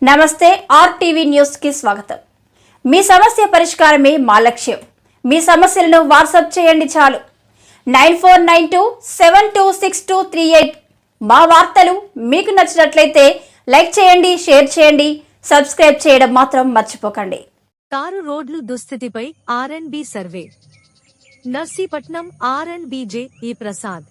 నమస్తే RTV news కి స్వాగతం. మీ సమస్య పరిష్కారమే మా లక్ష్యం. మీ సమస్యలను వాట్సాప్ చేయండి చాలు. 9492726238. మా వార్తలు మీకు నచ్చినట్లయితే లైక్ చేయండి, షేర్ చేయండి, సబ్స్క్రైబ్ చేయడం మాత్రం మర్చిపోకండి. తారు రోడ్లు దుస్థితిపై ఆర్ఎండ్బి సర్వే. నర్సీపట్నం ఆర్ఎండ్బిజే ఈ ప్రసాద్.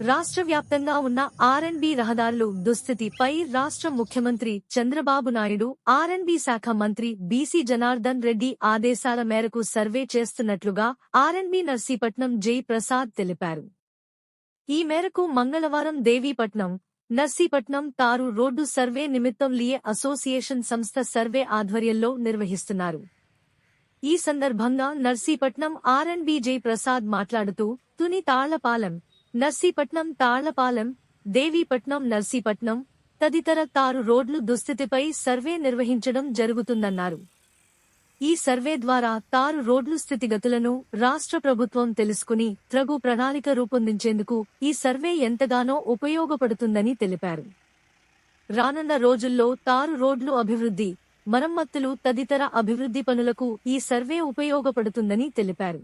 రాష్ట్ర వ్యాప్తంగా ఉన్న ఆర్ఎండ్బి రహదారులు దుస్థితిపై రాష్ట్ర ముఖ్యమంత్రి చంద్రబాబు నాయుడు ఆర్ఎండ్బి శాఖ మంత్రి బీసీ జనార్దన్ రెడ్డి ఆదేశాల మేరకు సర్వే చేస్తున్నట్లుగా ఆర్ఎండ్బి నర్సీపట్నం జై ప్రసాద్ తెలిపారు. ఈ మేరకు మంగళవారం దేవీపట్నం, నర్సీపట్నం తారు రోడ్డు సర్వే నిమిత్తం లియే అసోసియేషన్ సంస్థ సర్వే ఆధ్వర్యంలో నిర్వహిస్తున్నారు. ఈ సందర్భంగా నర్సీపట్నం ఆర్ఎండ్బి జై ప్రసాద్ మాట్లాడుతూ తుని తాళ్లపాలెం, నర్సీపట్నం తాళ్లపాలెం, దేవీపట్నం నర్సీపట్నం తదితర తారు రోడ్లు దుస్థితిపై సర్వే నిర్వహించడం జరుగుతుందన్నారు. ఈ సర్వే ద్వారా తారు రోడ్లు స్థితిగతులను రాష్ట్ర ప్రభుత్వం తెలుసుకుని తగు ప్రణాళిక రూపొందించేందుకు ఈ సర్వే ఎంతగానో ఉపయోగపడుతుందని తెలిపారు. రానున్న రోజుల్లో తారు రోడ్లు అభివృద్ధి, మరమ్మతులు తదితర అభివృద్ధి పనులకు ఈ సర్వే ఉపయోగపడుతుందని తెలిపారు.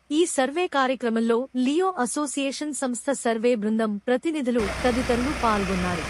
ఈ సర్వే కార్యక్రమంలో లియో అసోసియేషన్ సంస్థ సర్వే బృందం ప్రతినిధులు తదితరులు పాల్గొన్నారు.